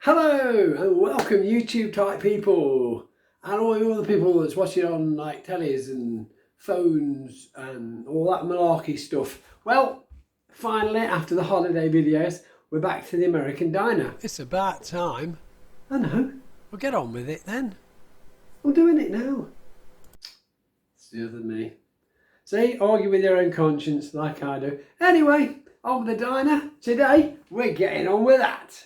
Hello and welcome YouTube type people and all you other people that's watching on like tellies and phones and all that malarkey stuff. Well, finally after the holiday videos we're back to the American Diner. It's about time. I know. We'll get on with it then. I'm doing it now. It's the other me. See, argue with your own conscience like I do. Anyway, on with the diner. Today we're getting on with that.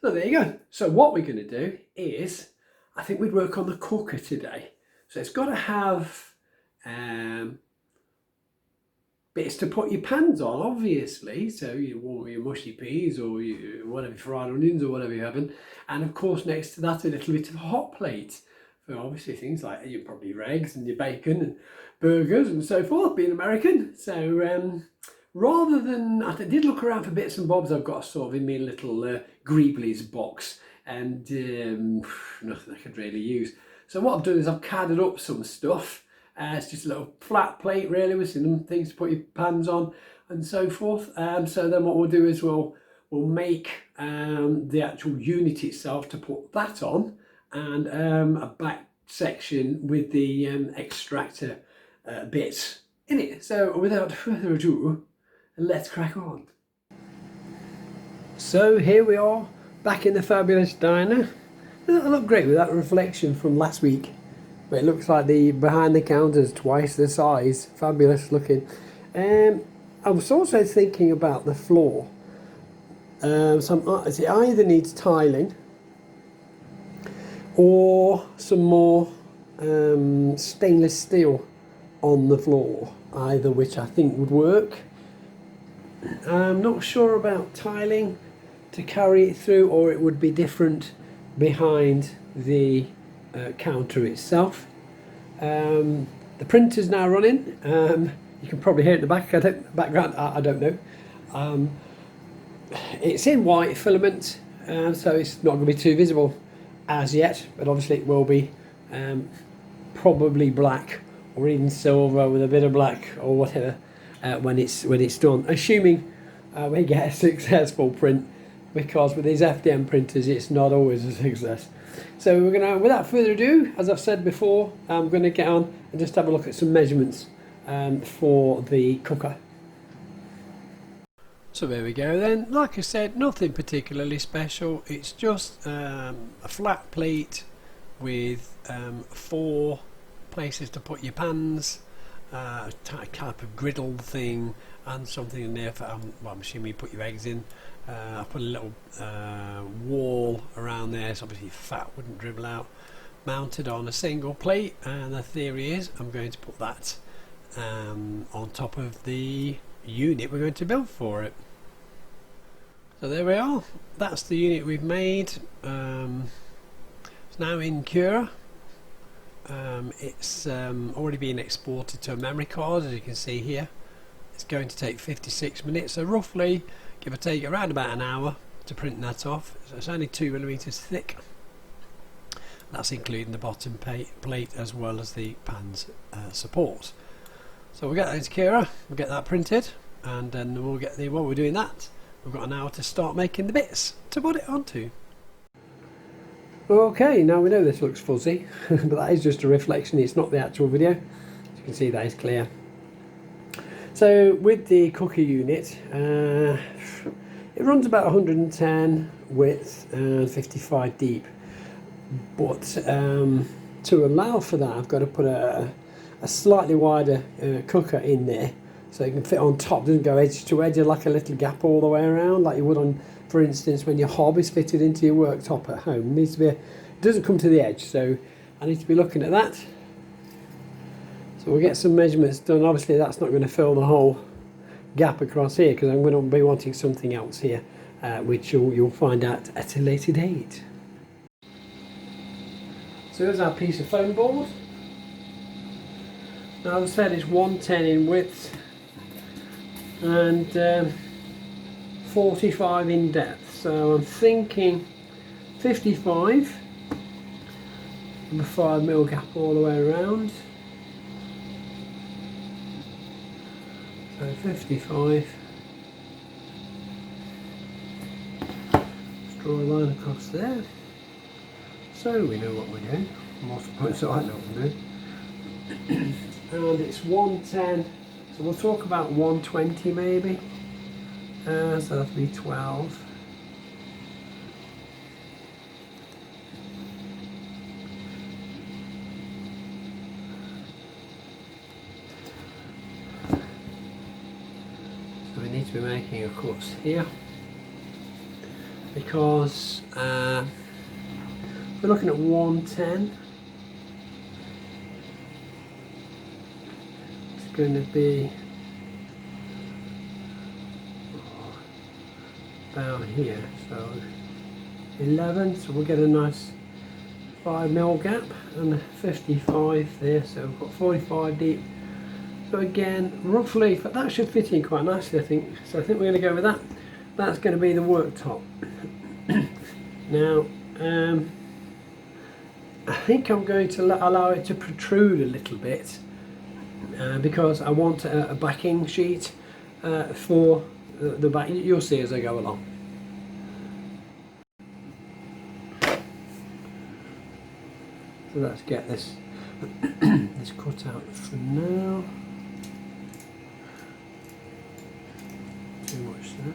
So there you go. So what we're going to do is, I think we'd work on the cooker today. So it's got to have bits to put your pans on, obviously. So you want your mushy peas or your whatever, fried onions or whatever you're having. And of course, next to that, a little bit of a hot plate for obviously things like your probably your eggs and your bacon and burgers and so forth, being American. So rather than, I did look around for bits and bobs. I've got sort of in my little Greeblies box and nothing I could really use. So what I've done is I've carded up some stuff. It's just a little flat plate really with some things to put your pans on and so forth. So then what we'll do is we'll make the actual unit itself to put that on, and a back section with the extractor bits in it. So without further ado, let's crack on. So here we are back in the fabulous diner. Doesn't it look great with that reflection from last week? But it looks like the behind the counter is twice the size. Fabulous looking. I was also thinking about the floor. It either needs tiling or some more stainless steel on the floor, either which I think would work. I'm not sure about tiling to carry it through, or it would be different behind the counter itself. The printer's now running. You can probably hear it in the background. I don't know. It's in white filament, so it's not going to be too visible as yet, but obviously it will be probably black or even silver with a bit of black or whatever when it's done, assuming we get a successful print, because with these FDM printers it's not always a success. So we're going to, without further ado, as I've said before, I'm going to get on and just have a look at some measurements for the cooker. So there we go then. Like I said, nothing particularly special. It's just a flat plate with 4 places to put your pans, a type of griddle thing, and something in there for, well, I'm assuming you put your eggs in. I put a little wall around there so obviously fat wouldn't dribble out, mounted on a single plate, and the theory is I'm going to put that on top of the unit we're going to build for it. So there we are, that's the unit we've made. It's now in Cura. It's already been exported to a memory card, as you can see here. It's going to take 56 minutes, so roughly, give or take, around about an hour to print that off. So it's only 2mm thick. That's including the bottom plate as well as the pan's support. So we'll get that into Cura, we'll get that printed, and then we'll get while we're doing that, we've got an hour to start making the bits to put it onto. Okay, now we know this looks fuzzy, but that is just a reflection, it's not the actual video. As you can see, that is clear. So with the cooker unit, it runs about 110 width and 55 deep, but to allow for that I've got to put a slightly wider cooker in there so it can fit on top, doesn't go edge to edge, like a little gap all the way around like you would on, for instance, when your hob is fitted into your worktop at home. It needs to be it doesn't come to the edge, so I need to be looking at that. So we'll get some measurements done. Obviously that's not going to fill the whole gap across here, because I'm going to be wanting something else here, which you'll find out at a later date. So here's our piece of foam board. Now as I said, it's 110 in width and 45 in depth. So I'm thinking 55 and a 5mm gap all the way around. So 55. Let's draw a line across there. So we know what we're doing. Most points so I know what I'm doing. And it's 110. So we'll talk about 120 maybe. So that'll be 12. So we need to be making a cut here because we're looking at 110. It's going to be about here, so 11, so we'll get a nice 5mm gap and 55 there, so we've got 45 deep. So again, roughly, that should fit in quite nicely, I think. So I think we're going to go with that. That's going to be the worktop. Now, I think I'm going to allow it to protrude a little bit because I want a backing sheet for the back. You'll see as I go along. So let's get this this cut out for now. Too much there.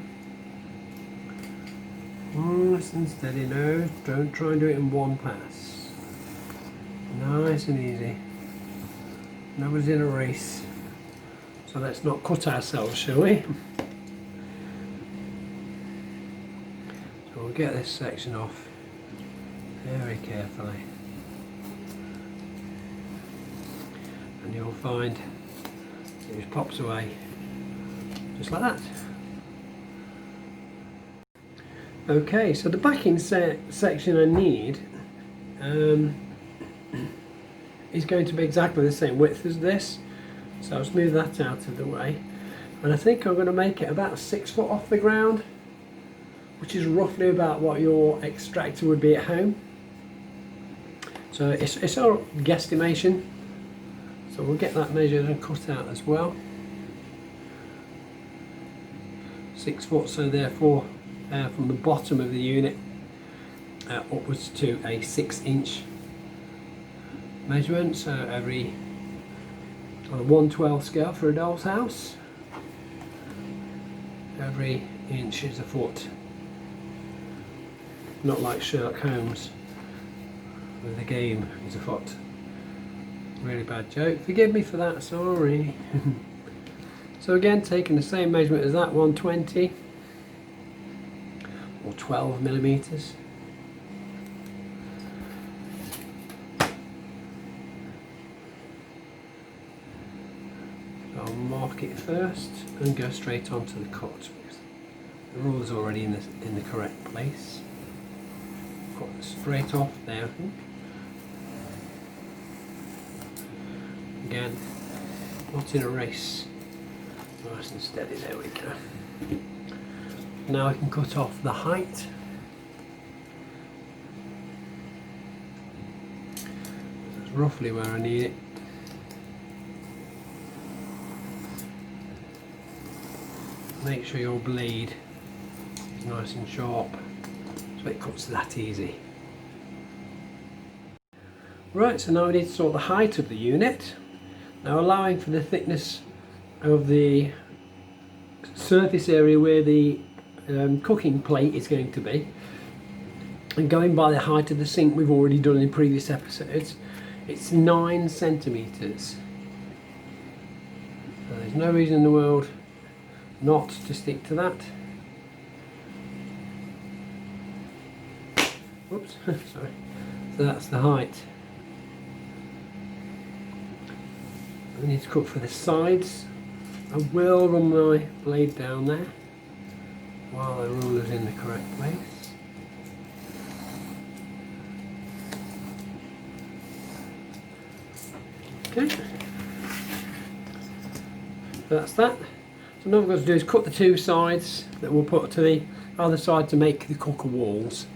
Nice and steady now. Don't try and do it in one pass. Nice and easy. Nobody's in a race. So let's not cut ourselves, shall we? So we'll get this section off very carefully. And you'll find it just pops away just like that. Okay, so the backing section I need is going to be exactly the same width as this, so I'll smooth that out of the way, and I think I'm going to make it about 6 foot off the ground, which is roughly about what your extractor would be at home. So it's our guesstimation. So we'll get that measured and cut out as well. 6 foot, so therefore from the bottom of the unit upwards to a 6-inch measurement. So every on a 1/12 scale for a doll's house, every inch is a foot. Not like Sherlock Holmes with the game is a foot. Really bad joke, forgive me for that, sorry. So again, taking the same measurement as that, 120 or 12mm. So I'll mark it first and go straight on to the cut because the ruler's already in the correct place. Cut straight off there. Again, not in a race. Nice and steady, there we go. Now I can cut off the height. That's roughly where I need it. Make sure your blade is nice and sharp so it cuts that easy. Right, so now we need to sort the height of the unit. Now allowing for the thickness of the surface area where the cooking plate is going to be, and going by the height of the sink we've already done in previous episodes, it's 9 centimetres. So there's no reason in the world not to stick to that. Oops, sorry. So that's the height. I need to cut for the sides. I will run my blade down there while the ruler's in the correct place. Okay, that's that. So now what we're going to do is cut the two sides that we'll put to the either side to make the cooker walls.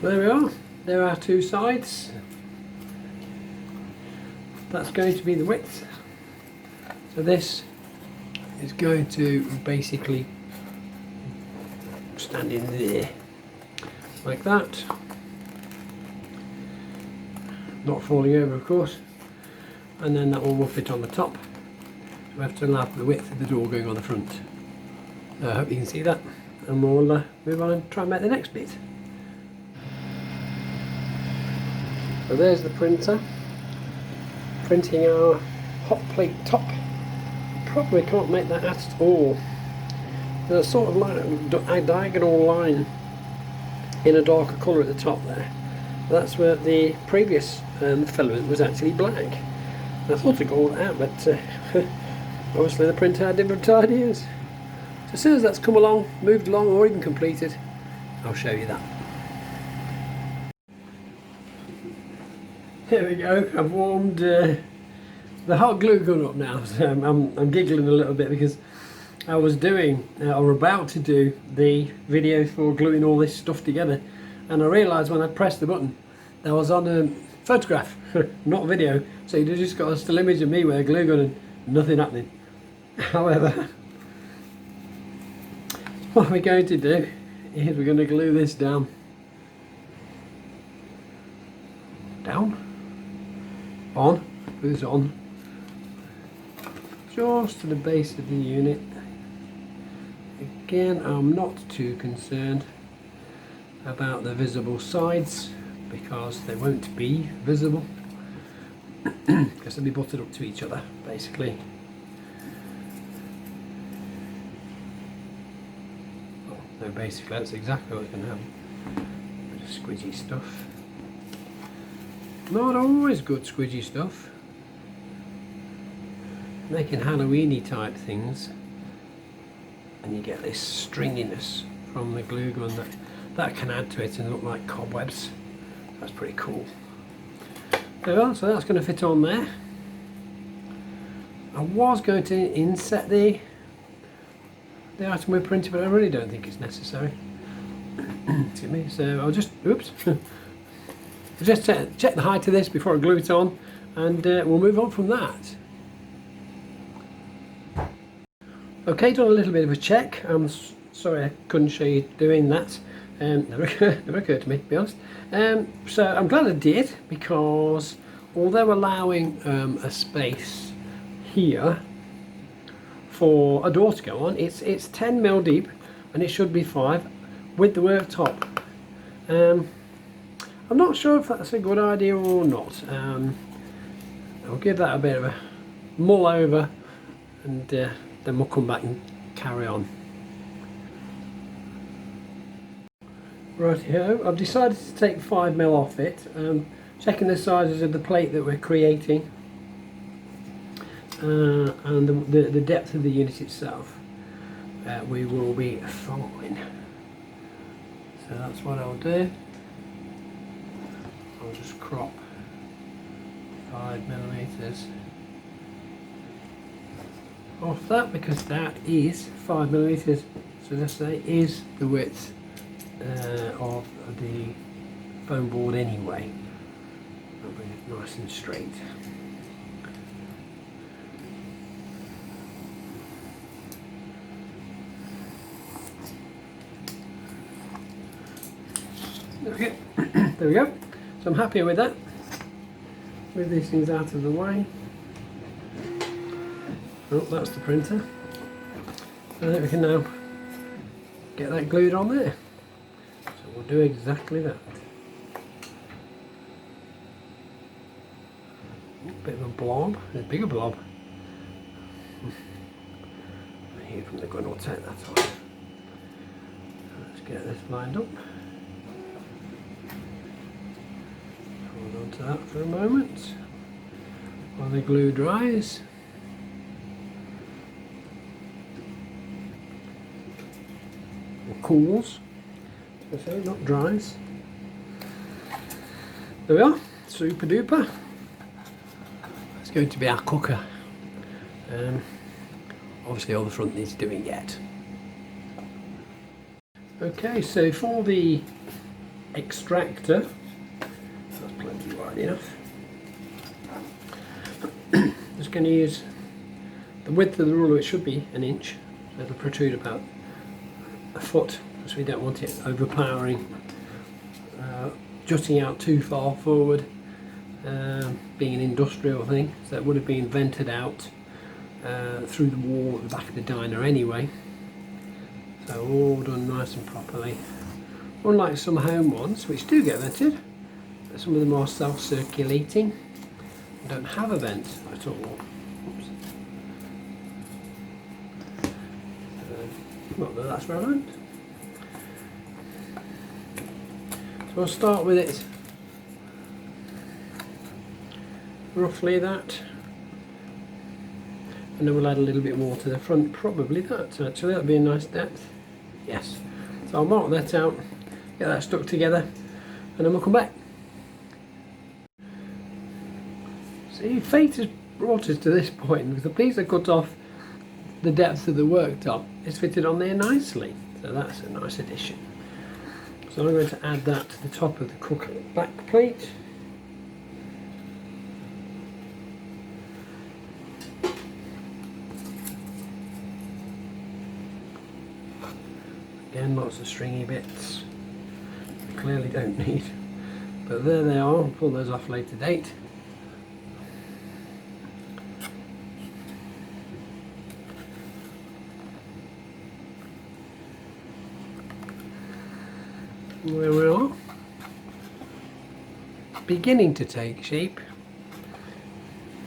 So there we are, there are two sides. That's going to be the width. So this is going to basically stand in there, like that. Not falling over, of course. And then that one will fit on the top. We have to allow for the width of the door going on the front. I hope you can see that. And we'll move on and try and make the next bit. So there's the printer, printing our hot plate top. Probably can't make that at all. There's a sort of like a diagonal line in a darker colour at the top there. That's where the previous filament was actually black. I thought to go all out, but obviously the printer had different ideas. So as soon as that's come along, moved along, or even completed, I'll show you that. There we go, I've warmed the hot glue gun up now. So I'm giggling a little bit because I was doing, or about to do, the video for gluing all this stuff together, and I realised when I pressed the button that I was on a photograph, not video, so you just got a still image of me with a glue gun and nothing happening. However, what we're going to do is we're going to glue this down, on, glues on, just to the base of the unit. Again, I'm not too concerned about the visible sides because they won't be visible because they'll be butted up to each other basically. Oh, no, basically that's exactly what's going to happen. Bit of squidgy stuff. Not always good squidgy stuff. Making Halloweeny type things, and you get this stringiness from the glue gun that can add to it and look like cobwebs. That's pretty cool. There we are, so that's going to fit on there. I was going to inset the item we're printing, but I really don't think it's necessary. Excuse me. So I'll just, oops. I'll just check the height of this before I glue it on, and we'll move on from that. Okay, done a little bit of a check. I'm sorry I couldn't show you doing that. Never occurred to me, to be honest. So I'm glad I did, because although allowing a space here for a door to go on, it's 10mm deep and it should be 5 with the worktop. I'm not sure if that's a good idea or not. I'll give that a bit of a mull over, and then we'll come back and carry on. Right here, I've decided to take 5mm off it, checking the sizes of the plate that we're creating and the depth of the unit itself. We will be fine. So that's what I'll do. I'll just crop 5mm off that, because that is 5mm, so this is the width of the foam board anyway. I'll bring it nice and straight. There we go. There we go. So I'm happy with that. Move these things out of the way. Oh, that's the printer. I think we can now get that glued on there. So we'll do exactly that. Bit of a blob, a bigger blob. heat from the gun will take that off. Let's get this lined up. Hold on to that for a moment while the glue dries. Or cools, so I say, not dries. There we are, super duper. It's going to be our cooker. Obviously all the front needs doing yet. Okay, so for the extractor, that's plenty wide enough. Just going to use the width of the ruler, which should be 1 inch. So it'll protrude about a foot, because we don't want it overpowering, jutting out too far forward, being an industrial thing, so it would have been vented out through the wall at the back of the diner anyway. So all done nice and properly. Unlike some home ones, which do get vented, but some of them are self-circulating and don't have a vent at all. Oops. Not that that's relevant. So I'll start with it roughly that, and then we'll add a little bit more to the front, probably that actually, that'll be a nice depth. Yes, so I'll mark that out, get that stuck together, and then we'll come back. See, fate has brought us to this point, because the piece I cut off the depth of the worktop is fitted on there nicely, so that's a nice addition. So I'm going to add that to the top of the cooker back plate. Again, lots of stringy bits we clearly don't need, but there they are. I'll pull those off later date. There we are, beginning to take shape.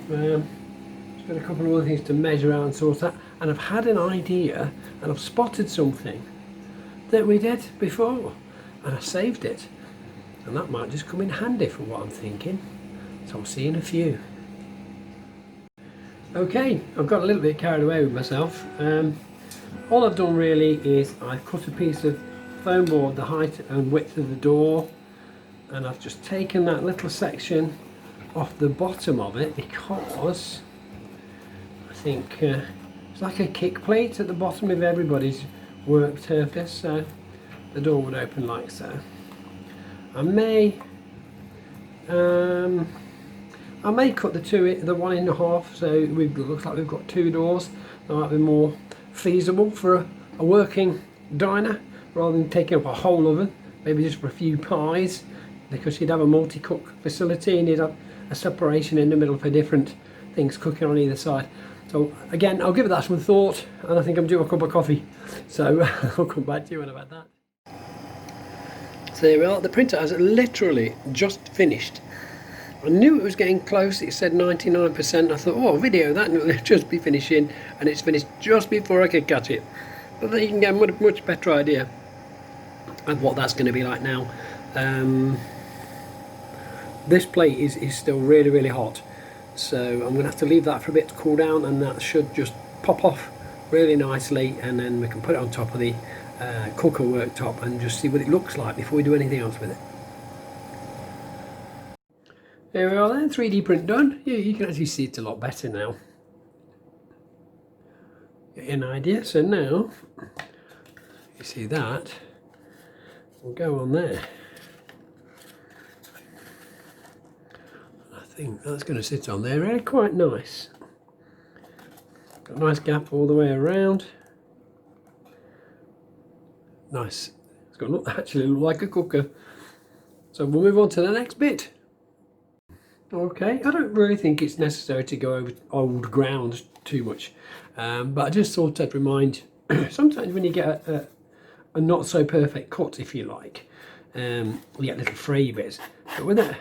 Just got a couple of other things to measure out and sort out, and I've had an idea and I've spotted something that we did before and I saved it, and that might just come in handy for what I'm thinking, so I'll see you in a few. Okay, I've got a little bit carried away with myself. All I've done really is I've cut a piece of foam board the height and width of the door, and I've just taken that little section off the bottom of it because I think it's like a kick plate at the bottom of everybody's work surface, so the door would open like so. I may cut the 1.5, so it looks like we've got 2 doors. That might be more feasible for a working diner rather than taking up a whole oven, maybe just for a few pies, because you'd have a multi-cook facility and you'd have a separation in the middle for different things cooking on either side. So again, I'll give that some thought, and I think I'm due a cup of coffee, so I'll come back to you when I've had that. So there we are, the printer has literally just finished. I knew it was getting close, it said 99%, I thought, oh, I'll video that and it'll just be finishing, and it's finished just before I could catch it. But then you can get a much better idea of what that's going to be like now. This plate is still really hot, so I'm going to have to leave that for a bit to cool down, and that should just pop off really nicely, and then we can put it on top of the cooker worktop and just see what it looks like before we do anything else with it. There we are then, 3D print done. Yeah, you can actually see it a lot better now. Get an idea. So now, you see that, we'll go on there. I think that's going to sit on there really quite nice. Got a nice gap all the way around. Nice. It's going to actually look like a cooker. So we'll move on to the next bit. Okay, I don't really think it's necessary to go over old ground too much, but I just thought I'd remind, sometimes when you get a not so perfect cut, if you like, you get little fray bits, but with a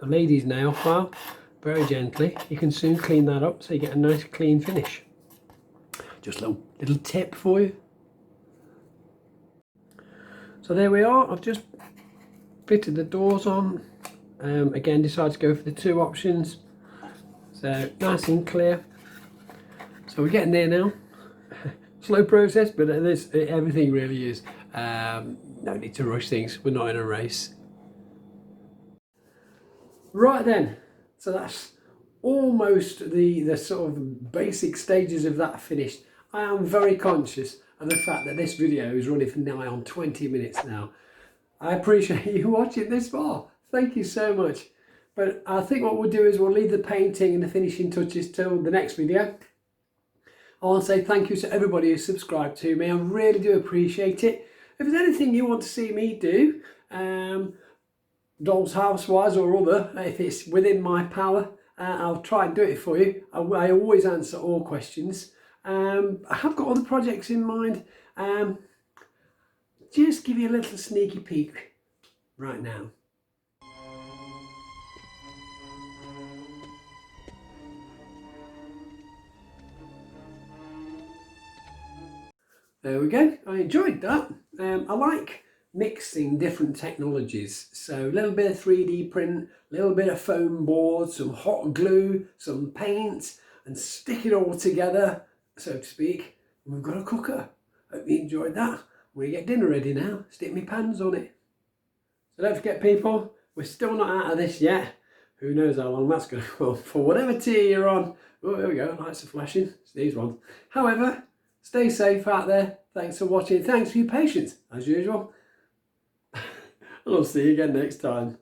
lady's nail file, very gently, you can soon clean that up so you get a nice clean finish. Just little little tip for you. So there we are. I've just fitted the doors on. Again, decided to go for the 2 options. So nice and clear. So we're getting there now. Slow process, but everything really is. No need to rush things. We're not in a race. Right then. So that's almost the sort of basic stages of that finished. I am very conscious of the fact that this video is running for nigh on 20 minutes now. I appreciate you watching this far. Thank you so much. But I think what we'll do is we'll leave the painting and the finishing touches till the next video. I want to say thank you to everybody who subscribed to me. I really do appreciate it. If there's anything you want to see me do, Doll's House wise or other, if it's within my power, I'll try and do it for you. I always answer all questions. I have got other projects in mind. Just give you a little sneaky peek right now. There we go. I enjoyed that. I like mixing different technologies. So a little bit of 3D print, a little bit of foam board, some hot glue, some paint, and stick it all together, so to speak. And we've got a cooker. Hope you enjoyed that. I'm going to get dinner ready now. Stick my pans on it. So don't forget, people, we're still not out of this yet. Who knows how long that's going to go on. For whatever tier you're on. Oh, there we go. Lights are flashing. It's these ones. However, stay safe out there. Thanks for watching. Thanks for your patience, as usual. And I'll see you again next time.